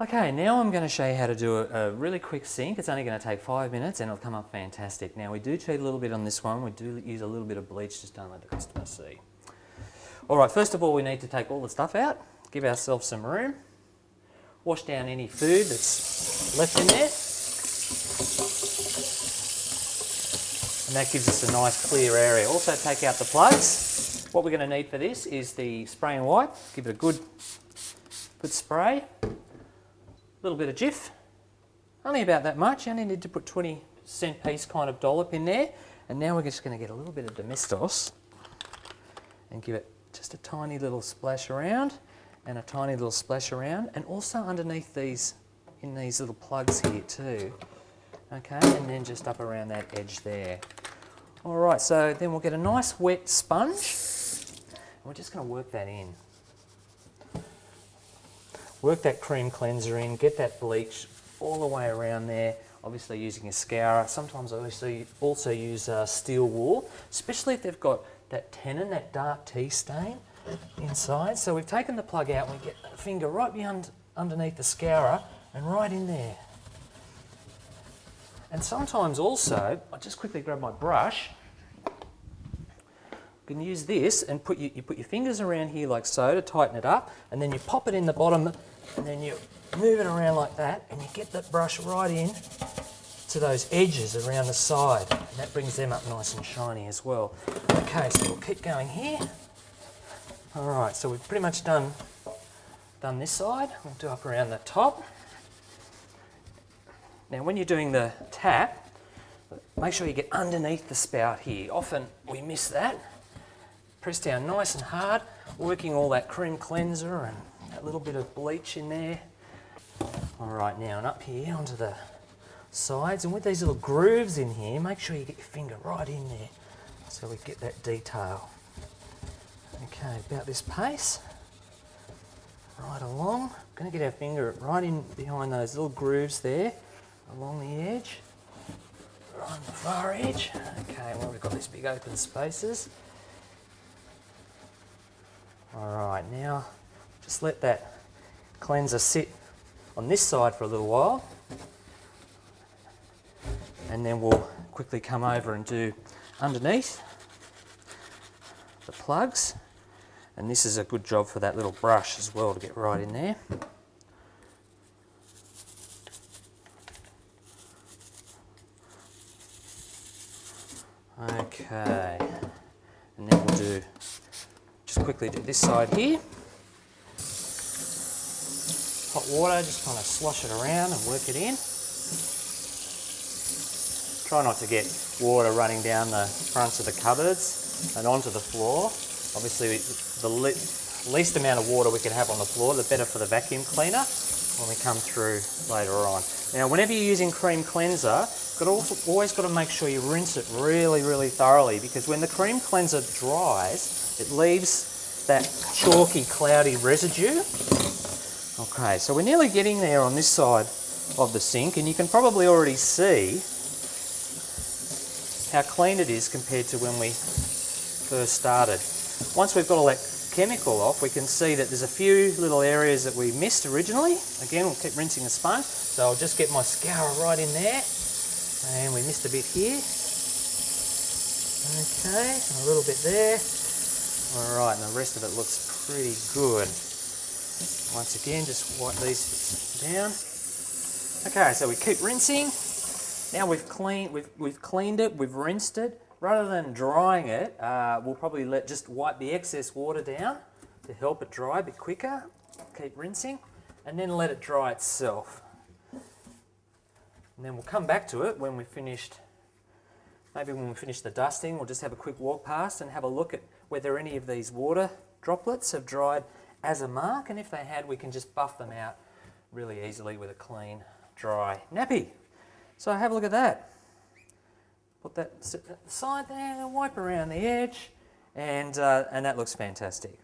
Okay, now I'm going to show you how to do a really quick sink. It's only going to take 5 minutes and it'll come up fantastic. Now we do cheat a little bit on this one. We do use a little bit of bleach, just don't let the customer see. Alright, first of all we need to take all the stuff out, give ourselves some room, wash down any food that's left in there, and that gives us a nice clear area. Also take out the plugs. What we're going to need for this is the spray and wipe. Give it a good spray. Little bit of Jif, only about that much. You only need to put 20-cent piece kind of dollop in there. And now we're just going to get a little bit of Domestos and give it just a tiny little splash around and a tiny little splash around, and also underneath these, in these little plugs here too. Okay, and then just up around that edge there. All right, so then we'll get a nice wet sponge and we're just going to work that in. Work that cream cleanser in, get that bleach all the way around there, obviously using a scourer. Sometimes I also use steel wool, especially if they've got that tenon, that dark tea stain inside. So we've taken the plug out and we get the finger right behind, underneath the scourer and right in there. And sometimes also, I just quickly grab my brush, you can use this and you put your fingers around here like so to tighten it up, and then you pop it in the bottom and then you move it around like that and you get that brush right in to those edges around the side, and that brings them up nice and shiny as well. Okay, so we'll keep going here. Alright, so we've pretty much done this side. We'll do up around the top. Now when you're doing the tap, make sure you get underneath the spout here. Often we miss that. Press down nice and hard, working all that cream cleanser and that little bit of bleach in there. Alright, now and up here onto the sides, and with these little grooves in here, make sure you get your finger right in there so we get that detail. Okay, about this pace, right along. Going to get our finger right in behind those little grooves there, along the edge, right on the far edge. Okay, well we've got these big open spaces. Alright, now just let that cleanser sit on this side for a little while, and then we'll quickly come over and do underneath the plugs. And this is a good job for that little brush as well to get right in there. Okay, and then we'll just quickly do this side here. Hot water, just kind of slosh it around and work it in. Try not to get water running down the fronts of the cupboards and onto the floor. Obviously the least amount of water we can have on the floor, the better for the vacuum cleaner when we come through later on. Now whenever you're using cream cleanser, always got to make sure you rinse it really thoroughly, because when the cream cleanser dries, it leaves that chalky, cloudy residue. Okay, so we're nearly getting there on this side of the sink, and you can probably already see how clean it is compared to when we first started. Once we've got all that chemical off, we can see that there's a few little areas that we missed originally. Again, we'll keep rinsing the sponge, so I'll just get my scourer right in there, and we missed a bit here. Okay, and a little bit there. Alright, and the rest of it looks pretty good. Once again, just wipe these down. Okay, so we keep rinsing. Now we've cleaned it, we've rinsed it. Rather than drying it, we'll probably just wipe the excess water down to help it dry a bit quicker. Keep rinsing, and then let it dry itself. And then we'll come back to it when we finished. Maybe when we finish the dusting, we'll just have a quick walk past and have a look at whether any of these water droplets have dried as a mark, and if they had, we can just buff them out really easily with a clean, dry nappy. So have a look at that. Put that at the side there and wipe around the edge, and that looks fantastic.